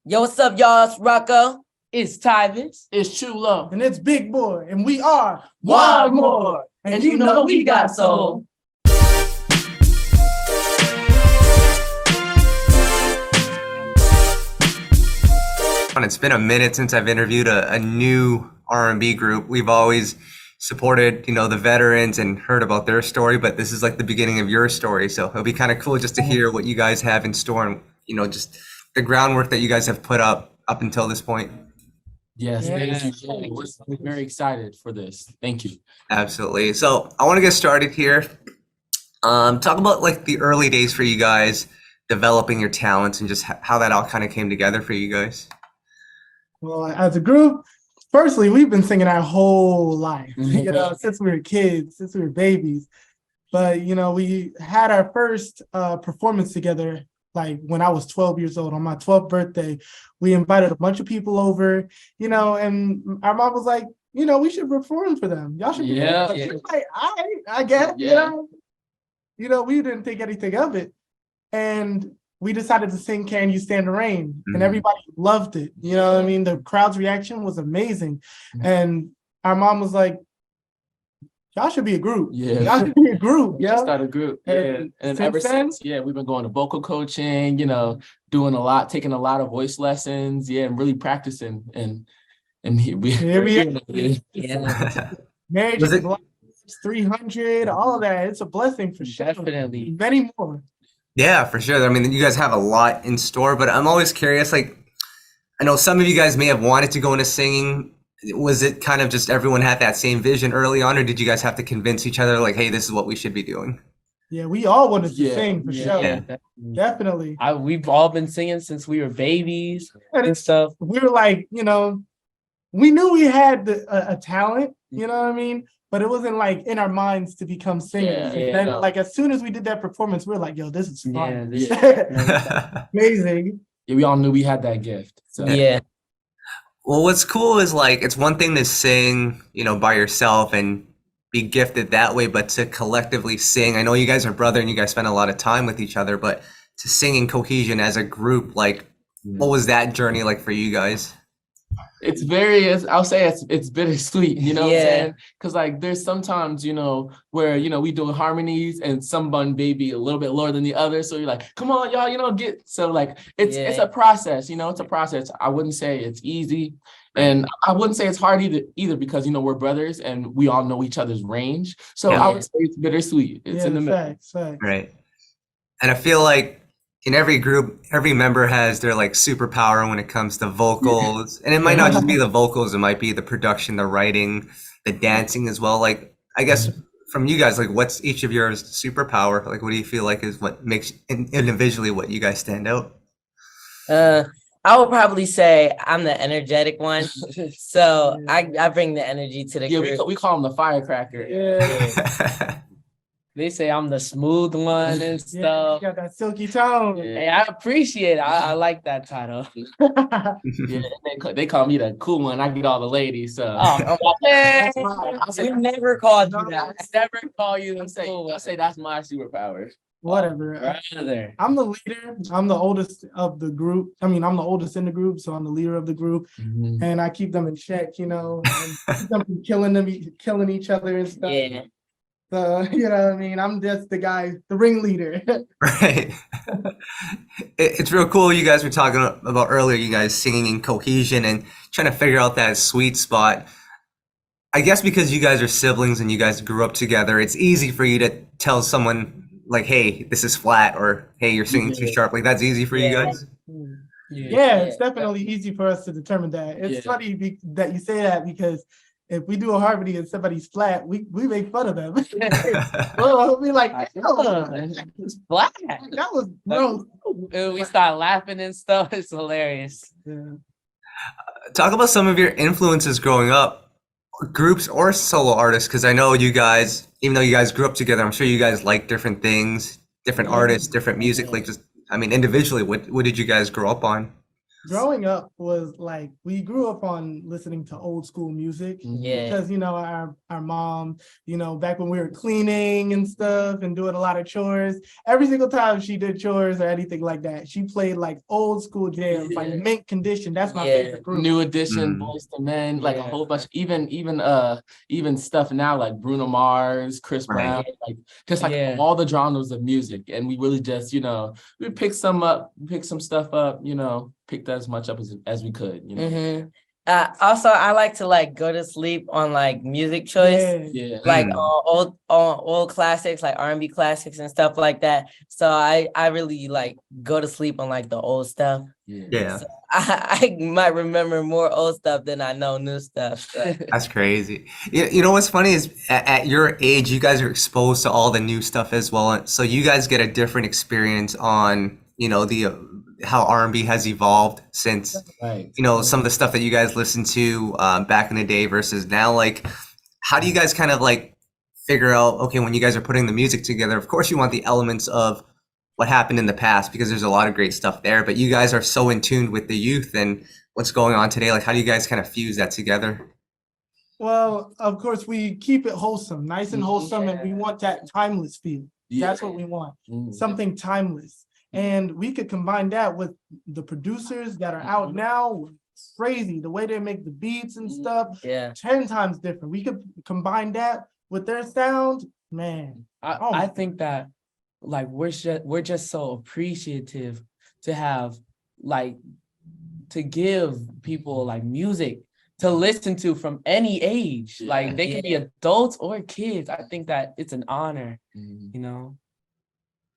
Yo, what's up, y'all? It's Rocco. It's Tyvis. It's Chulo. And it's Big Boy. And we are WanMor. And you know we got soul. It's been a minute since I've interviewed a new R&B group. We've always supported, the veterans and heard about their story, but this is like the beginning of your story. So it'll be kind of cool just to hear what you guys have in store and, just the groundwork that you guys have put up until this point. Yes, we're very excited for this. Thank you. Absolutely. So I want to get started here. Talk about like the early days for you guys, developing your talents and just how that all kind of came together for you guys. Well, as a group, firstly, we've been singing our whole life, since we were kids, since we were babies. But, we had our first performance together, like when I was 12 years old. On my 12th birthday, we invited a bunch of people over, and our mom was like, we should perform for them. Y'all should. Yeah. Like, I guess, Yeah. we didn't think anything of it. And we decided to sing Can You Stand the Rain? And everybody loved it. You know what I mean? The crowd's reaction was amazing. And our mom was like, y'all should be a group. Yeah. Y'all should be a group. Yeah. Start a group. Yeah. And ever since, we've been going to vocal coaching, doing a lot, taking a lot of voice lessons, and really practicing. And here we are. Yeah. Marriage is 300, all of that. It's a blessing for sure. Definitely. Many more. Yeah, for sure. I mean, you guys have a lot in store, but I'm always curious, like, I know some of you guys may have wanted to go into singing. Was it kind of just everyone had that same vision early on, or did you guys have to convince each other, like, hey, this is what we should be doing? Yeah, we all wanted to sing for sure. Yeah. Definitely. We've all been singing since we were babies and stuff. We were like, we knew we had a talent, you know what I mean? But it wasn't like in our minds to become singers. Then, like, as soon as we did that performance, we were like, yo, this is fun. Amazing. Yeah, we all knew we had that gift. So. Yeah. Well, what's cool is like, it's one thing to sing, by yourself and be gifted that way, but to collectively sing. I know you guys are brother and you guys spend a lot of time with each other, but to sing in cohesion as a group, like, what was that journey like for you guys? It's I'll say it's bittersweet, what I'm saying? Because like there's sometimes, where, we do harmonies and someone maybe a little bit lower than the other. So you're like, come on, y'all, so like it's a process, it's a process. I wouldn't say it's easy. And I wouldn't say it's hard either because, we're brothers and we all know each other's range. So I would say it's bittersweet. It's in the middle. Facts. Right. And I feel like in every group, every member has their like superpower when it comes to vocals. And it might not just be the vocals, it might be the production, the writing, the dancing as well. Like, I guess from you guys, like, what's each of your superpower? Like, what do you feel like is what makes individually what you guys stand out? I would probably say I'm the energetic one. So I bring the energy to the group. We call him the firecracker. Yeah. They say I'm the smooth one and stuff. You got that silky tone. Hey, I appreciate it. I like that title. They call me the cool one. I get all the ladies. So We never called you that. I never call you the cool one. I say that's my superpower. Whatever. Brother. I'm the leader. I'm the oldest of the group. I mean, I'm the oldest in the group, so I'm the leader of the group. And I keep them in check, and keep them from killing each other and stuff. Yeah. So, what I mean? I'm just the guy, the ringleader. Right. It's real cool. You guys were talking about earlier, you guys singing in cohesion and trying to figure out that sweet spot. I guess because you guys are siblings and you guys grew up together, it's easy for you to tell someone like, hey, this is flat, or hey, you're singing too sharp. Like, that's easy for you guys? Yeah, it's definitely easy for us to determine that. It's funny that you say that because if we do a harmony and somebody's flat, we make fun of them. We'll be like, it's flat. That was gross. We start laughing and stuff. It's hilarious. Yeah. Talk about some of your influences growing up, groups or solo artists, because I know you guys, even though you guys grew up together, I'm sure you guys like different things, different artists, different music. Like, just, I mean, individually, what did you guys grow up on? growing up was like, we grew up on listening to old school music. Yeah. Because, you know, our mom, you know, back when we were cleaning and stuff and doing a lot of chores, every single time she did chores or anything like that, she played like old school jams, like Yeah. Mint Condition. That's my Yeah. favorite group. New Edition, Mm. Boys to Men, like a Yeah. whole bunch, even stuff now like Bruno Mars, Chris Right. Brown, like just like Yeah. all the genres of music. And we really just, you know, we picked some stuff up, you know, picked as much up as we could, you know. Mm-hmm. Also, I like to like go to sleep on like music choice. Yeah. Like Mm. old classics, like R&B classics and stuff like that. So I really like go to sleep on like the old stuff. Yeah, So I might remember more old stuff than I know new stuff. So. that's crazy. You know what's funny is at your age, you guys are exposed to all the new stuff as well. So you guys get a different experience on, you know, the how R&B has evolved since, Right. you know, some of the stuff that you guys listened to back in the day versus now. Like, how do you guys kind of like figure out, okay, when you guys are putting the music together, of course you want the elements of what happened in the past because there's a lot of great stuff there, but you guys are so in tune with the youth and what's going on today. Like, how do you guys kind of fuse that together? Well, of course, we keep it wholesome, nice and wholesome, and we Yeah. want that timeless feel. Yeah. That's what we want, Mm. something timeless. And we could combine that with the producers that are out now. It's crazy the way they make the beats and stuff, Yeah. 10 times different. We could combine that with their sound, man. I think that like we're just so appreciative to have like to give people like music to listen to from any age. Like they can be adults or kids. I think that it's an honor, you know.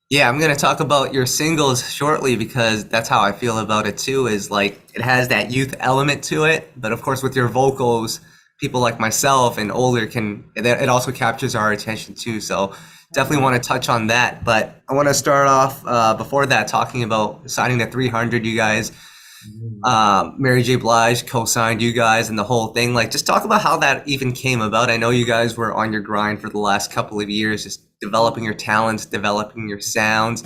Yeah, I'm gonna talk about your singles shortly because that's how I feel about it too, is like it has that youth element to it, but of course with your vocals, people like myself and older it also captures our attention too. So definitely want to touch on that. But I want to start off before that talking about signing the 300, you guys. Mary J. Blige co-signed you guys and the whole thing. Like, just talk about how that even came about. I know you guys were on your grind for the last couple of years, just developing your talents, developing your sounds.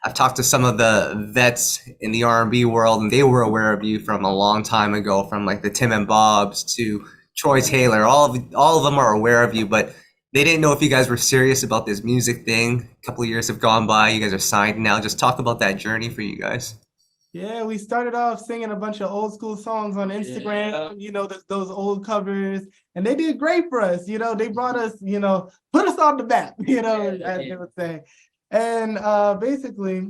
I've talked to some of the vets in the R&B world, and they were aware of you from a long time ago, from like the Tim and Bobs to Troy Taylor. All of them are aware of you, but they didn't know if you guys were serious about this music thing. A couple of years have gone by. You guys are signed now. Just talk about that journey for you guys. Yeah, we started off singing a bunch of old school songs on Instagram, you know, those old covers, and they did great for us. You know, they brought us, you know, put us on the map, you know, as they would say. And basically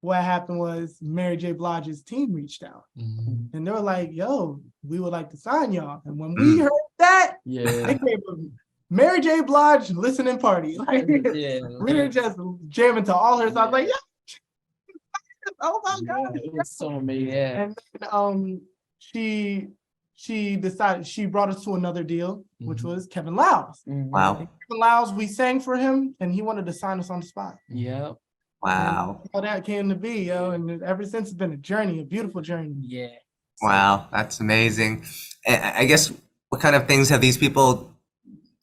what happened was Mary J. Blige's team reached out and they were like, yo, we would like to sign y'all. And when we heard that, they gave a Mary J. Blige listening party. Like, we were just jamming to all her songs, like, yeah. Oh my God. It was so amazing. And then she decided, she brought us to another deal, which was Kevin Lyles. Wow. And Kevin Lyles, we sang for him and he wanted to sign us on the spot. Yeah. Wow. And how that came to be, yo. And ever since it's been a journey, a beautiful journey. Yeah. Wow, that's amazing. And I guess what kind of things have these people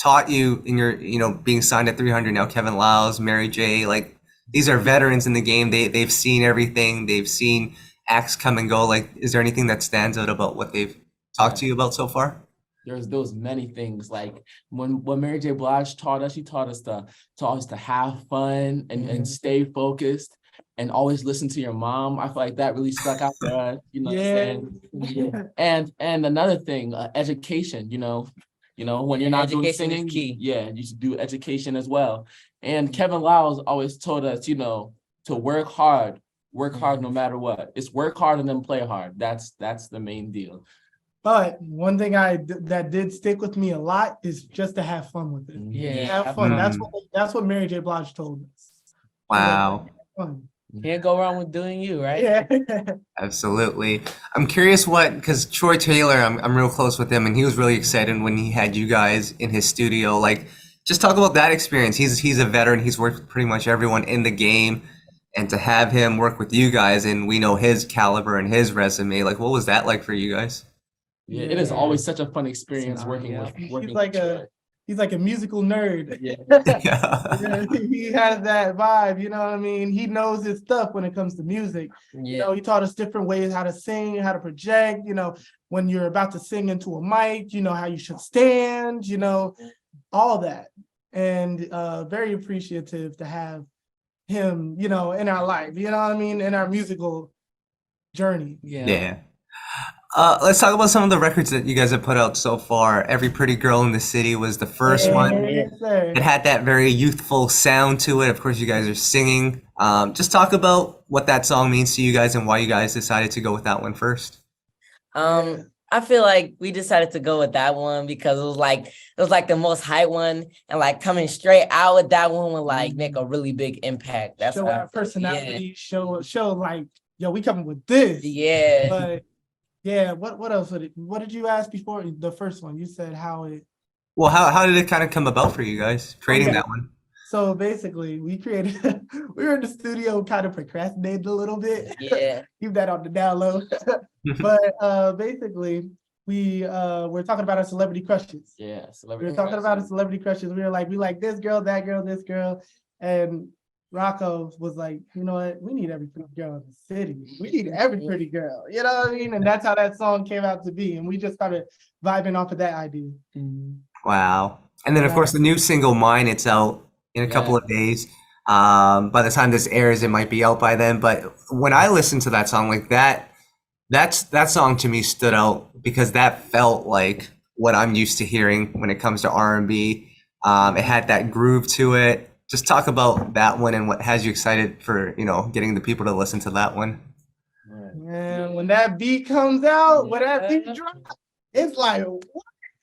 taught you in your, you know, being signed at 300 now? Kevin Lyles, Mary J. Like, these are veterans in the game. They've seen everything. They've seen acts come and go. Like, is there anything that stands out about what they've talked to you about so far? There's many things. Like when Mary J. Blige taught us, she taught us to have fun and stay focused and always listen to your mom. I feel like that really stuck out for us. You know what I'm saying? And another thing, education. You know, when you're not doing Education is singing, key. you should do education as well. And Kevin Lyles always told us, you know, to work hard no matter what. It's work hard and then play hard. That's the main deal. But one thing that did stick with me a lot is just to have fun with it. Yeah. Have fun. That's what Mary J. Blige told us. Wow. Fun. Can't go wrong with doing you, right? Yeah. Absolutely. I'm curious because Troy Taylor, I'm real close with him, and he was really excited when he had you guys in his studio. Like, just talk about that experience. He's a veteran. He's worked with pretty much everyone in the game, and to have him work with you guys, and we know his caliber and his resume. Like, what was that like for you guys? Yeah, it is always such a fun experience working with He's working like with Troy. he's like a musical nerd. Yeah. Yeah. He has that vibe, you know what I mean? He knows his stuff when it comes to music. You know, he taught us different ways how to sing, how to project, you know, when you're about to sing into a mic, you know, how you should stand, you know, all that. And very appreciative to have him, you know, in our life, you know what I mean? In our musical journey. Yeah. Let's talk about some of the records that you guys have put out so far. Every Pretty Girl in the City was the first one. Yes, sir. It had that very youthful sound to it. Of course, you guys are singing. Just talk about what that song means to you guys and why you guys decided to go with that one first. I feel like we decided to go with that one because it was like the most hype one, and like coming straight out with that one would like make a really big impact. That's show how I our feel. personality, show like, yo, we coming with this. Yeah. But yeah, what else what did you ask before the first one? You said how it Well, how did it kind of come about for you guys creating Okay. that one? so basically we created we were in the studio kind of procrastinating a little bit. Yeah. Keep that on the down low. But basically we were talking about our celebrity crushes. Yeah. We were talking about our celebrity crushes. We like this girl, that girl, this girl. And Rocco was like, you know what? We need every pretty girl in the city. We need every pretty girl. You know what I mean? And that's how that song came out to be. And we just started vibing off of that idea. Wow. And then, of course, the new single, Mine, it's out in a couple of days. By the time this airs, it might be out by then. But when I listened to that song, like that song to me stood out because that felt like what I'm used to hearing when it comes to R&B. It had that groove to it. Just talk about that one and what has you excited for, you know, getting the people to listen to that one. Man, when that beat comes out, when that beat drops, it's like, what?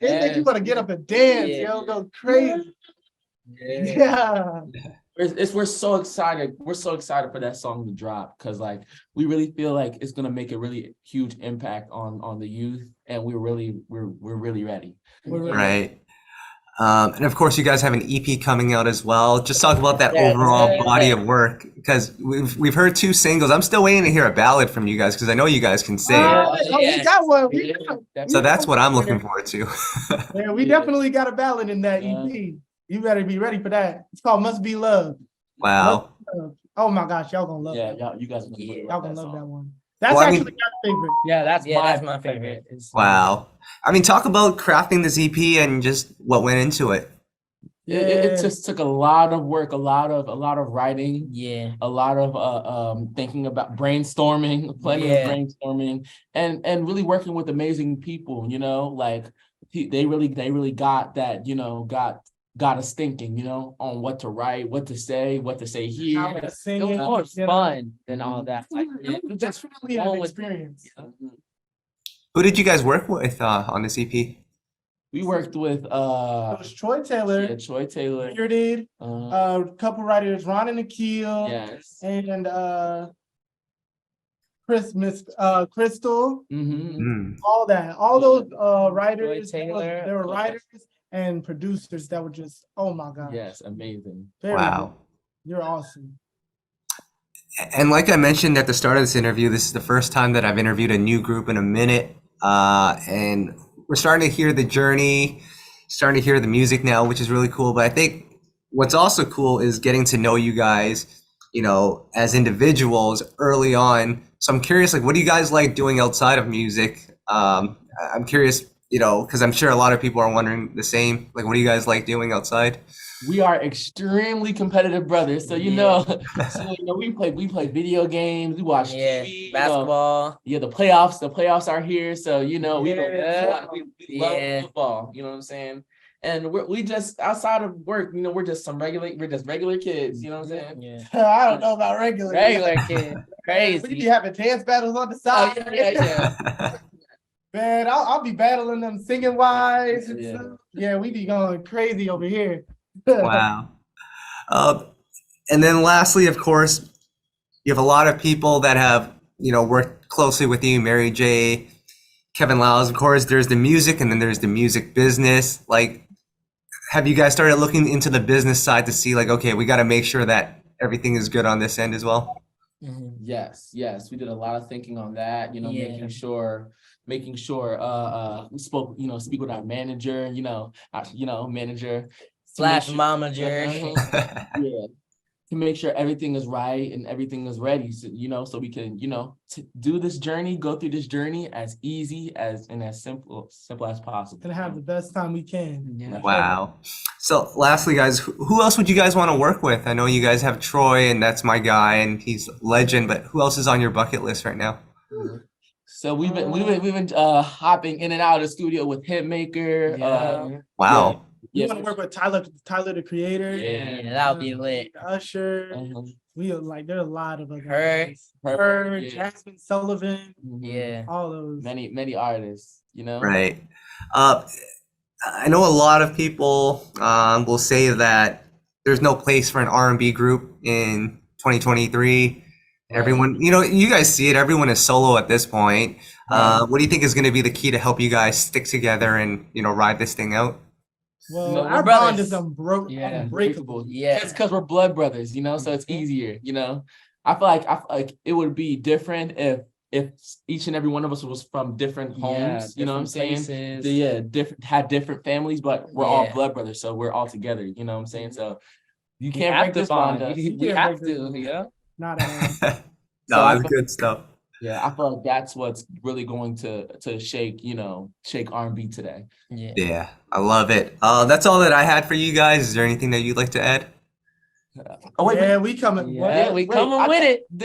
It makes you want to get up and dance, yo, go crazy. Yeah. We're so excited. We're so excited for that song to drop because like we really feel like it's gonna make a really huge impact on the youth, and we're really ready. Right. And of course, you guys have an EP coming out as well. Just talk about that overall body of work because we've heard 2 singles. I'm still waiting to hear a ballad from you guys because I know you guys can sing. We got one. So that's what I'm looking forward to. Yeah, we definitely got a ballad in that EP. You better be ready for that. It's called Must Be Love. Wow. Oh my gosh, y'all gonna love Yeah, that. You guys Y'all gonna love that one. That's Well, I actually mean- my favorite. Yeah, that's my favorite. Wow. I mean, talk about crafting this EP and just what went into it. It just took a lot of work, a lot of writing, Yeah. a lot of thinking about brainstorming, plenty of brainstorming, and really working with amazing people. You know, like they really got that. You know, got us thinking. You know, on what to write, what to say here. How to sing It was it, more you know? fun than all that. Like, It's definitely an experience. Who did you guys work with on this EP? We worked with It was Troy Taylor, Troy Taylor. Peter did, a couple writers, Ron and Akil, Yes. and Crystal, all that. All those writers, Taylor. there were writers and producers that were just, oh my God. Yes, amazing. Wow. Good. You're awesome. And like I mentioned at the start of this interview, this is the first time that I've interviewed a new group in a minute. And we're starting to hear the journey, starting to hear the music now, which is really cool. But I think what's also cool is getting to know you guys, you know, as individuals early on. So I'm curious, like, what do you guys like doing outside of music? I'm curious, you know, because I'm sure a lot of people are wondering the same. Like, what do you guys like doing outside? We are extremely competitive brothers, so you know, we play video games, we watch TV, basketball. The playoffs are here, so you know, we love football. You know what I'm saying? And we just outside of work, you know, we're just regular kids. You know what I'm saying? Yeah. I don't know about regular kid. Crazy. We be having dance battles on the side. Yeah. Man, I'll be battling them singing wise and Yeah. stuff. Yeah, we be going crazy over here. Wow. And then lastly, of course, you have a lot of people that have, you know, worked closely with you, Mary J, Kevin Lyles. Of course, there's the music and then there's the music business. Like, have you guys started looking into the business side to see like, okay, we got to make sure that everything is good on this end as well? Mhm. Yes, we did a lot of thinking on that, you know, Yeah. making sure we speak with our manager, manager to make Slash sure- momager. yeah, to make sure everything is right and everything is ready, so, so we can, do this journey, go through this journey as easy and as simple as possible. And have the best time we can. Yeah. Wow. So lastly, guys, who else would you guys want to work with? I know you guys have Troy, and that's my guy, and he's a legend, but who else is on your bucket list right now? So we've been hopping in and out of the studio with Hitmaker. Wow. You want to work with Tyler the Creator? Yeah, that'll be lit. Usher. Uh-huh. We like there's a lot of other Her. artists. Her, yeah. Jasmine Sullivan, Yeah. all those. Many artists, Right. I know a lot of people will say that there's no place for an R&B group in 2023. Everyone, you guys see it. Everyone is solo at this point. What do you think is going to be the key to help you guys stick together and ride this thing out? Well, No, our we're brothers. bond is unbreakable. Yeah. It's because we're blood brothers, so it's easier, I feel like it would be different if each and every one of us was from different homes, you know what I'm saying? Had different families, but we're all blood brothers, so we're all together, you know what I'm saying? So you can't break this bond. We have to, yeah. Not at all. No, that's good stuff. Yeah, I feel like that's what's really going to shake R&B today. Yeah, I love it. That's all that I had for you guys. Is there anything that you'd like to add? Oh wait, Yeah, we coming. Yeah, we coming with it.